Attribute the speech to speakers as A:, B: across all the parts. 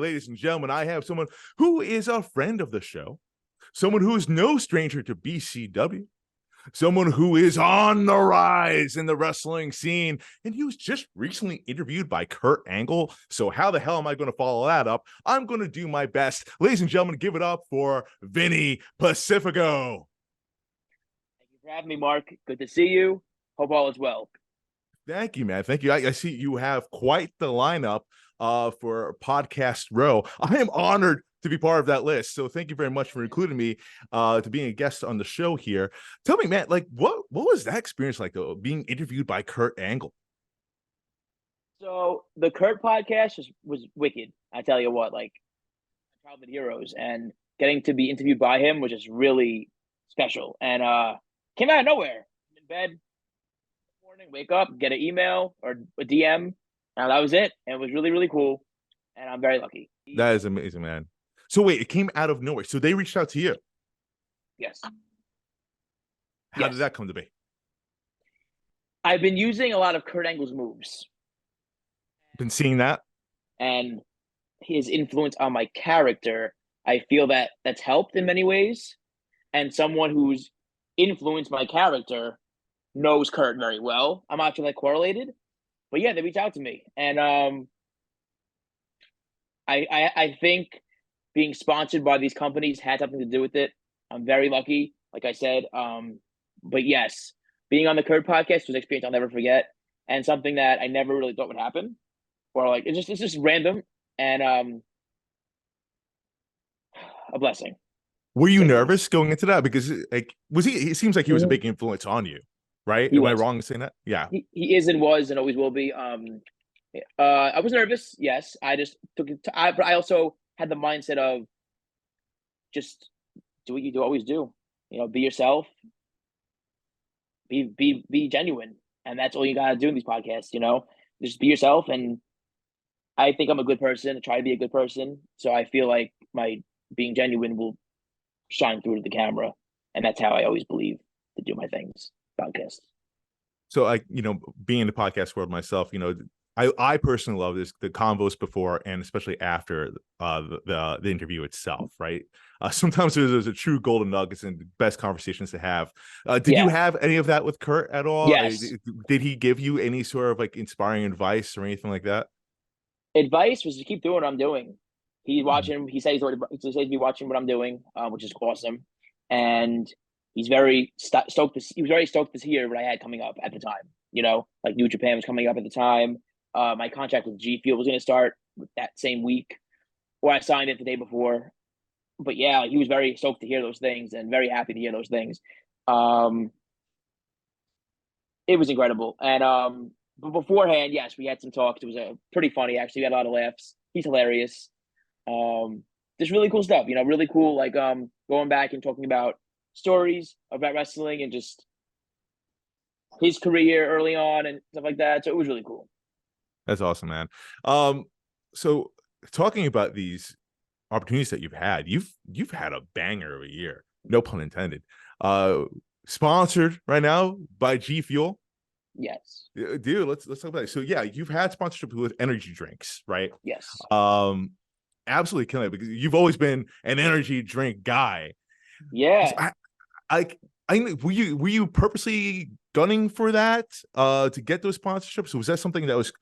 A: Ladies and gentlemen, I have someone who is a friend of the show, someone who is no stranger to BCW, someone who is on the rise in the wrestling scene, and he was just recently interviewed by Kurt Angle. So how the hell am I going to follow that up? I'm going to do my best. Ladies and gentlemen, give it up for Vinny Pacifico.
B: Thank you for having me, Mark. Good to see you. Hope all is well.
A: Thank you, man. Thank you. I see you have quite the lineup for Podcast Row. I am honored to be part of that list. So thank you very much for including me to being a guest on the show here. Tell me, man, like what was that experience like though, being interviewed by Kurt Angle?
B: So the Kurt podcast was wicked. I tell you what, like childhood heroes, and getting to be interviewed by him was just really special. And came out of nowhere. I'm in bed morning, wake up, get an email or a DM, and that was it. And it was really, really cool. And I'm very lucky.
A: That is amazing, man. So wait, it came out of nowhere. So they reached out to you.
B: Yes.
A: How did that come to be?
B: I've been using a lot of Kurt Angle's moves.
A: Been seeing that?
B: And his influence on my character, I feel that that's helped in many ways. And someone who's influenced my character knows Kurt very well. I'm not sure that correlated, but yeah, they reached out to me, and I think being sponsored by these companies had something to do with it. I'm very lucky, like I said. But yes, being on the Kurt podcast was an experience I'll never forget, and something that I never really thought would happen, or like it's just random and a blessing.
A: Were you nervous going into that? Because like was he? It seems like he was a big influence on you, right? Am I wrong in saying that? Yeah,
B: he is and was and always will be. I was nervous. Yes, I just took it. But I also had the mindset of just do what you do always do. You know, be yourself. Be genuine, and that's all you gotta do in these podcasts. You know, just be yourself. And I think I'm a good person. I try to be a good person, so I feel like my being genuine will shine through to the camera, and that's how I always believe to do my things. Podcasts.
A: So I, being in the podcast world myself, I personally love the convos before and especially after the interview itself, right? Sometimes there's a true golden nuggets and best conversations to have. Did you have any of that with Kurt at all?
B: Yes.
A: Did he give you any sort of like inspiring advice or anything like that?
B: Advice was to keep doing what I'm doing. He's watching. He says he's be watching what I'm doing, which is awesome. And he's very stoked. He was very stoked to hear what I had coming up at the time. You know, like New Japan was coming up at the time. My contract with G Fuel was going to start that same week, or I signed it the day before. But yeah, he was very stoked to hear those things and very happy to hear those things. It was incredible. And but beforehand, yes, we had some talks. It was pretty funny, actually. We had a lot of laughs. He's hilarious. Just really cool stuff, really cool, like going back and talking about stories about wrestling and just his career early on and stuff like that. So it was really cool.
A: That's awesome, man. So talking about these opportunities that you've had a banger of a year, no pun intended. Sponsored right now by G Fuel.
B: Yes.
A: Dude, let's talk about it. So yeah, you've had sponsorship with energy drinks, right?
B: Yes.
A: Absolutely killing it because you've always been an energy drink guy.
B: Yeah.
A: So were you purposely gunning for that to get those sponsorships? Was that something that was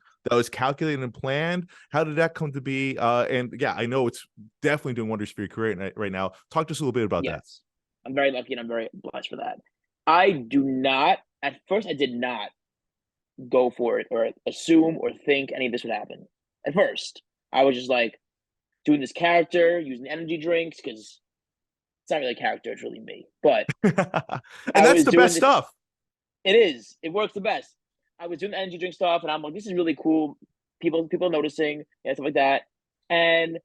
A: calculated and planned? How did that come to be? And yeah, I know it's definitely doing wonders for your career right now. Talk to us a little bit about that.
B: I'm very lucky and I'm very blessed for that. At first I did not go for it or assume or think any of this would happen. At first, I was just like doing this character, using energy drinks, because it's not really a character, it's really me. But
A: and that's the best stuff.
B: It is. It works the best. I was doing the energy drink stuff, and I'm like, this is really cool. People noticing, stuff like that. And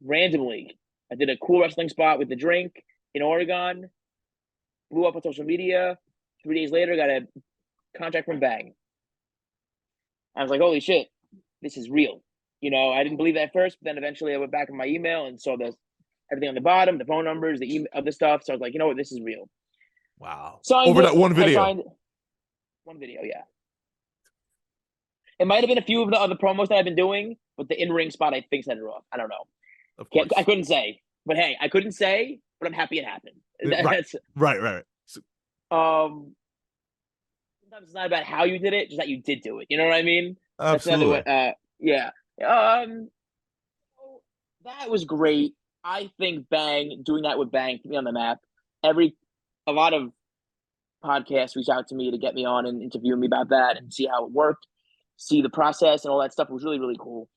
B: randomly, I did a cool wrestling spot with the drink in Oregon. Blew up on social media. 3 days later, got a contract from Bang. I was like, holy shit, this is real. I didn't believe that at first, but then eventually I went back in my email and saw everything on the bottom, the phone numbers, the email, other stuff. So I was like, you know what, this is real.
A: Wow. Over that one video.
B: One video, yeah. It might have been a few of the other promos that I've been doing, but the in-ring spot I think set it off. I don't know.
A: Of
B: I
A: course.
B: couldn't say, but hey, I couldn't say, but I'm happy it happened.
A: Right.
B: That's
A: Right. So,
B: um. Sometimes it's not about how you did it, just that you did do it. You know what I mean? That's another way.
A: absolutely.
B: Yeah. Um. That was great. I think Bang doing that with Bang put me on the map. A lot of podcasts reached out to me to get me on and interview me about that and see how it worked, see the process and all that stuff. It was really really cool.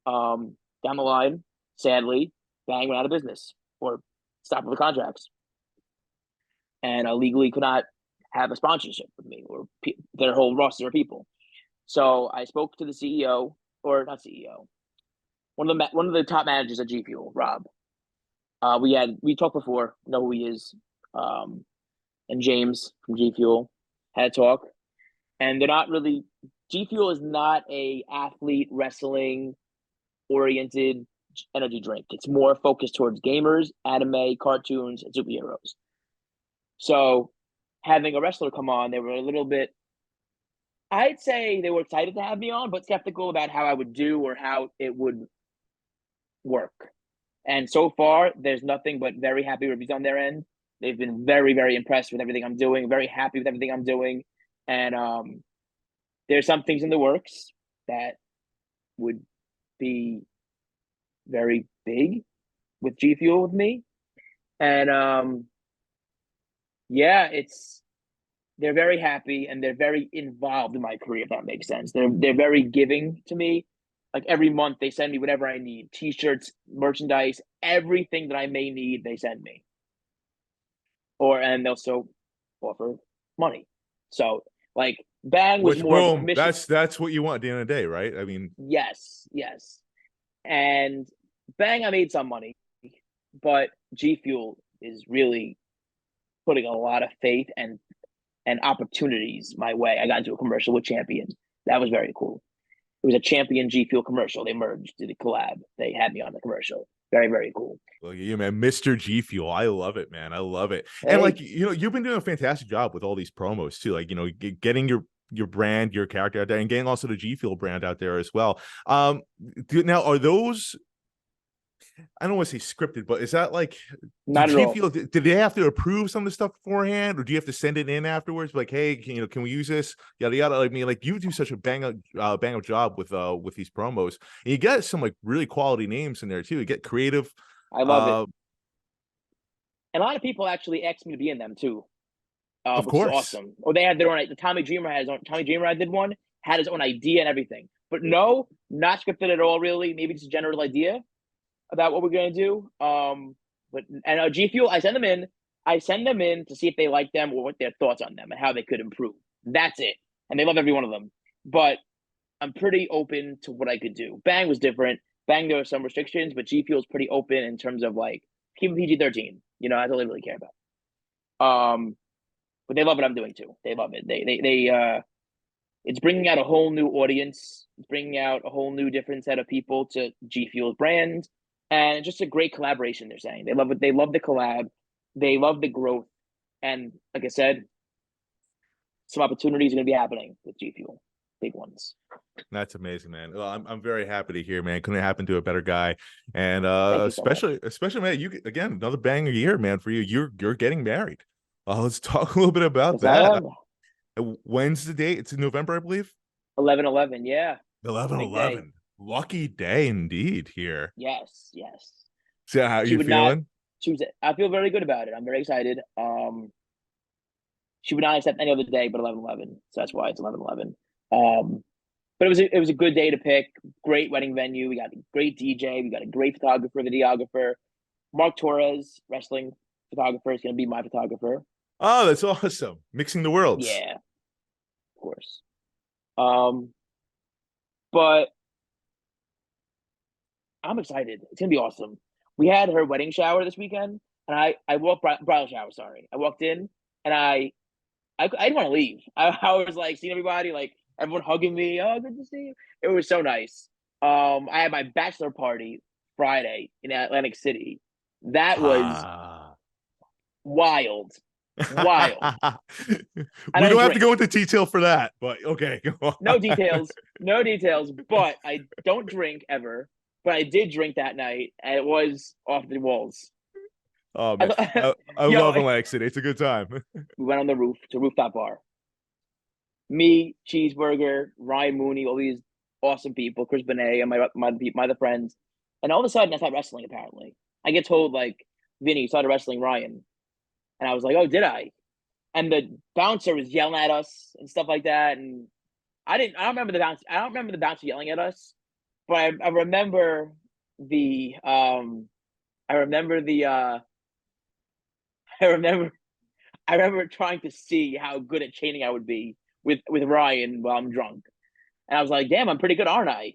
B: Down the line, sadly, Bang went out of business or stopped with the contracts, and legally could not have a sponsorship with me or their whole roster of people. So I spoke to the CEO, or not CEO, one of the top managers at G Fuel, Rob. We talked before, know who he is, and James from G Fuel had a talk, and they're not really. G Fuel is not a athlete wrestling oriented energy drink. It's more focused towards gamers, anime, cartoons, and superheroes. So having a wrestler come on, they were a little bit. I'd say they were excited to have me on, but skeptical about how I would do or how it would work. And so far, there's nothing but very happy reviews on their end. They've been very, very impressed with everything I'm doing, very happy with everything I'm doing. And there's some things in the works that would be very big with G Fuel with me. And yeah, they're very happy and they're very involved in my career, if that makes sense. They're very giving to me. Like every month they send me whatever I need, t-shirts, merchandise, everything that I may need, they send me. And they'll also offer money. So like Bang was
A: Which
B: more of a
A: boom,
B: commission.
A: that's what you want at the end of the day, right? I mean,
B: Yes, yes. And Bang, I made some money, but G Fuel is really putting a lot of faith and opportunities my way. I got into a commercial with Champion. That was very cool. It was a Champion G Fuel commercial. They merged, did a collab. They had me on the commercial. Very, very cool.
A: look at you, man, Mr. G Fuel. I love it, man. I love it. And like,
B: Thanks.
A: you've been doing a fantastic job with all these promos too. Like, getting your brand, your character out there, and getting also the G Fuel brand out there as well. Now are those? I don't want to say scripted, but is that like, did
B: Not at
A: G
B: all.
A: Fuel? Did they have to approve some of the stuff beforehand, or do you have to send it in afterwards? Like, hey, can we use this? Yada yada. Like me, like you do such a bang up job with these promos, and you get some like really quality names in there too. You get creative.
B: I love it.
A: Uh,
B: And a lot of people actually asked me to be in them too,
A: of
B: which is
A: course.
B: awesome. Or they had their own. The Tommy Dreamer had his own. Tommy Dreamer, I did one, had his own idea and everything. But no, not scripted at all. Really, maybe just a general idea about what we're gonna do. But G Fuel, I send them in. I send them in to see if they like them or what their thoughts on them and how they could improve. That's it. And they love every one of them. But I'm pretty open to what I could do. Bang was different. Bang, there were some restrictions, but G Fuel's pretty open in terms of like keeping PG-13. That's all they really care about. But they love what I'm doing too. They love it. It's bringing out a whole new audience. It's bringing out a whole new different set of people to G Fuel's brand, and just a great collaboration. They're saying they love it. They love the collab. They love the growth, and like I said, some opportunities are going to be happening with G Fuel, big ones.
A: That's amazing, man. Well, I'm very happy to hear, man. Couldn't happen to a better guy. And
B: Thank you so much.
A: especially man, you again, another banger year, man, for you. You're getting married. Let's talk a little bit about
B: Yes, I
A: that.
B: am.
A: When's the date? It's in November, I believe.
B: 11/11. Yeah, it's a
A: Eleven
B: big day.
A: eleven. Lucky day indeed here.
B: Yes, yes.
A: So how are
B: She
A: you
B: would not
A: feeling?
B: choose it. I feel very good about it. I'm very excited. She would not accept any other day but 11/11. So that's why it's 11/11. But it was a good day to pick. Great wedding venue. We got a great DJ. We got a great photographer, videographer. Mark Torres, wrestling photographer, is going to be my photographer.
A: Oh, that's awesome. Mixing the worlds.
B: Yeah, of course. Um, but I'm excited. It's gonna be awesome. We had her wedding shower this weekend, and I walked bridal shower. Sorry, I walked in and I didn't want to leave. I was like seeing everybody, like everyone hugging me. Oh, good to see you. It was so nice. I had my bachelor party Friday in Atlantic City. That was
A: Ah.
B: wild. Wild.
A: We
B: I don't
A: don't have to
B: drink.
A: go into detail for that, but okay, go on.
B: No details. No details. But I don't drink ever. But I did drink that night, and it was off the walls.
A: Oh man, I
B: Yo,
A: love Atlantic City. It's a good time.
B: we went on the roof to a rooftop bar. Me, Cheeseburger, Ryan Mooney, all these awesome people, Chris Benet, and my other friends. And all of a sudden, I started wrestling. Apparently, I get told like, Vinny, you started wrestling Ryan, and I was like, oh, did I? And the bouncer was yelling at us and stuff like that. And I didn't. I don't remember the bouncer. I don't remember the bouncer yelling at us, but I remember the. I remember the. I remember. I remember trying to see how good at chaining I would be with Ryan while I'm drunk, and I was like, "Damn, I'm pretty good, aren't I?"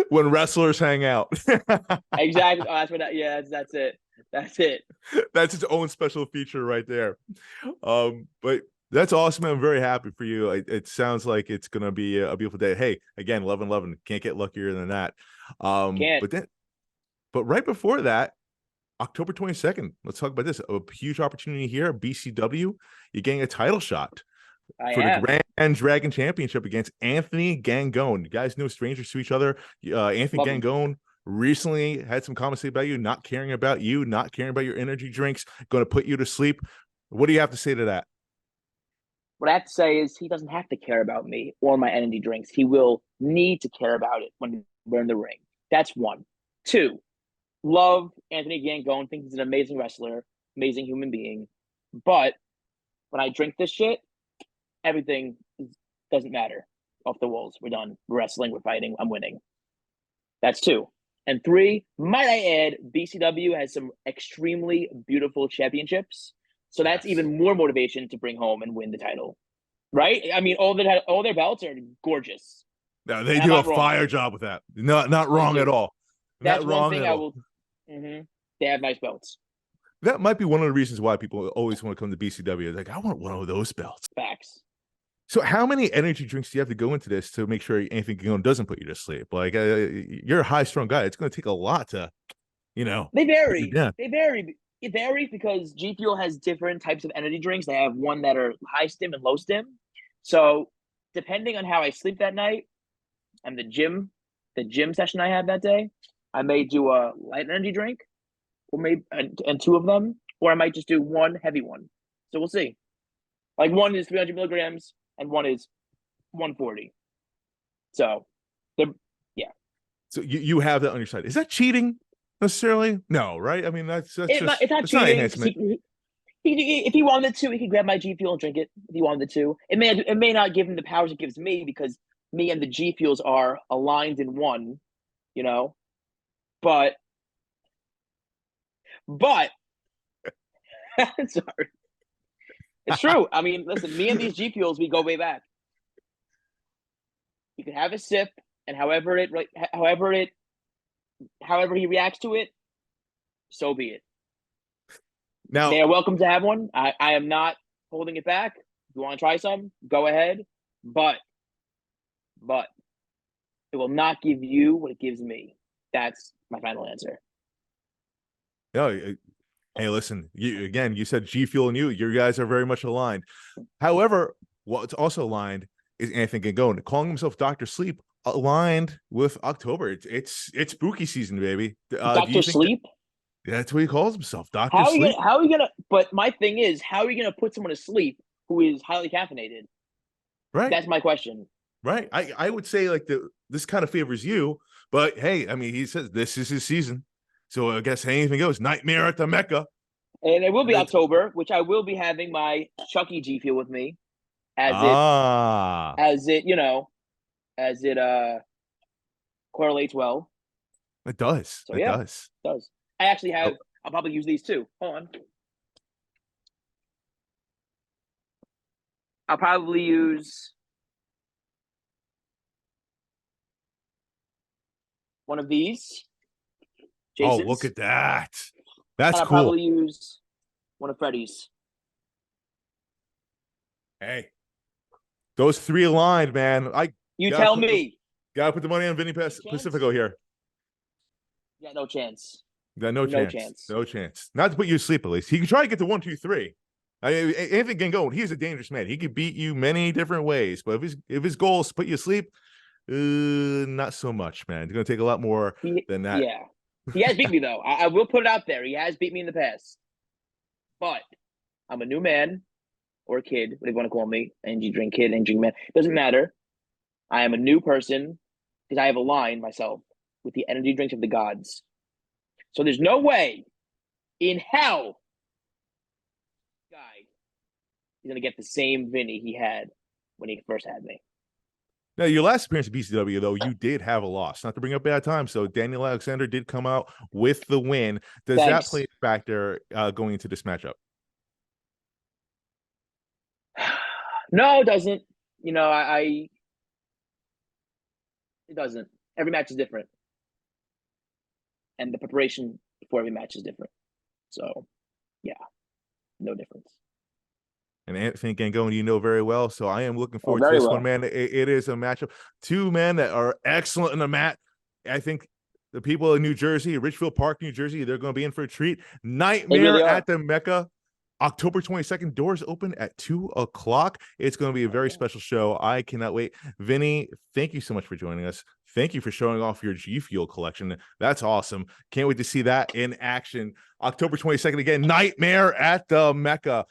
A: When wrestlers hang out.
B: Exactly. Oh, that's what. Yeah, that's it. That's it.
A: That's its own special feature right there. But that's awesome. I'm very happy for you. It sounds like it's gonna be a beautiful day. Hey, again, 11-11. Can't get luckier than that.
B: Can't.
A: But right before that, October 22nd. Let's talk about this. A huge opportunity here. BCW. You're getting a title shot for the Grand Dragon Championship against Anthony Gangone. You guys no strangers to each other. Anthony
B: Love him.
A: Gangone recently had some comments about you, not caring about you, not caring about your energy drinks, going to put you to sleep. What do you have to say to that?
B: What I have to say is he doesn't have to care about me or my energy drinks. He will need to care about it when we're in the ring. That's one. Two, love Anthony Gangone. Think he's an amazing wrestler, amazing human being. But when I drink this shit, everything doesn't matter. Off the walls. We're done. We're wrestling. We're fighting. I'm winning. That's two. And three, might I add, BCW has some extremely beautiful championships. So that's even more motivation to bring home and win the title. Right? I mean, all their belts are gorgeous.
A: No, they do a fire job with that. Not wrong at all.
B: That's
A: not wrong
B: one thing
A: at
B: I
A: all.
B: will. Mm-hmm. They have nice belts.
A: That might be one of the reasons why people always want to come to BCW. Like, I want one of those belts.
B: Facts.
A: So how many energy drinks do you have to go into this to make sure Anthony Gangone doesn't put you to sleep? Like, you're a high-strung guy. It's going to take a lot to,
B: They vary.
A: Yeah.
B: They vary. It varies because G Fuel has different types of energy drinks. They have one that are high stim and low stim. So depending on how I sleep that night and the gym session I had that day, I may do a light energy drink, or maybe and two of them, or I might just do one heavy one. So we'll see. Like one is 300 milligrams and one is 140. So, yeah.
A: So you have that on your side. Is that cheating necessarily? No, right? I mean, it's not
B: cheating. If he wanted to, he could grab my G Fuel and drink it. If he wanted to, it may not give him the powers it gives me because me and the G Fuels are aligned in one, But sorry, it's true. I mean, listen, me and these G Fuels, we go way back. You can have a sip, and however he reacts to it, so be it.
A: Now
B: they are welcome to have one. I am not holding it back. If you want to try some, go ahead. But it will not give you what it gives me. That's my final answer.
A: No, hey, listen. You said G Fuel and you guys are very much aligned. However, what's also aligned is Anthony Gangone calling himself Dr. Sleep, aligned with October. It's spooky season, baby.
B: Dr. Sleep?
A: That's what he calls himself, Dr. Sleep.
B: How are you gonna? But my thing is, how are you gonna put someone to sleep who is highly caffeinated?
A: Right.
B: That's my question.
A: Right. I would say like this kind of favors you, but hey, I mean, he says this is his season, so I guess anything goes. Nightmare at the Mecca.
B: And it will be October, which I will be having my Chucky G Fuel with me, as it correlates well.
A: It does.
B: So, it does. I actually have. I'll probably use these too. Hold on. I'll probably use one of these.
A: Jason's. Oh, look at that. That's
B: I'll
A: cool.
B: Probably use one of Freddy's.
A: Hey, those three aligned, man.
B: You tell me.
A: Gotta put the money on Vinny Pacifico here.
B: Yeah, no chance.
A: Got no
B: No
A: chance.
B: chance.
A: No chance. Not to put you to sleep, at least. He can try to get to 1, 2, 3. Anthony Gangone, he's a dangerous man. He could beat you many different ways, but if his goal is to put you to sleep, not so much, man. It's going to take a lot more than that.
B: Yeah. He has beat me, though. I will put it out there. He has beat me in the past. But I'm a new man or kid, whatever you want to call me. Energy drink kid, energy drink man. Doesn't matter. I am a new person because I have aligned myself with the energy drinks of the gods. So there's no way in hell guy is going to get the same Vinny he had when he first had me.
A: Now, your last appearance at BCW, though, you did have a loss. Not to bring up bad time. So Daniel Alexander did come out with the win. Does that play a factor going into this matchup?
B: No, it doesn't. You know, it doesn't. Every match is different. And the preparation for every match is different. So, yeah, no difference.
A: And Anthony Gangone, you know very well. So I am looking forward to this one, man. It is a matchup. Two men that are excellent in the mat. I think the people in New Jersey, Richfield Park, New Jersey, they're going to be in for a treat. Nightmare really at the Mecca. October 22nd, doors open at 2:00. It's going to be a very special show. I cannot wait. Vinny, thank you so much for joining us. Thank you for showing off your G Fuel collection. That's awesome. Can't wait to see that in action. October 22nd again, Nightmare at the Mecca.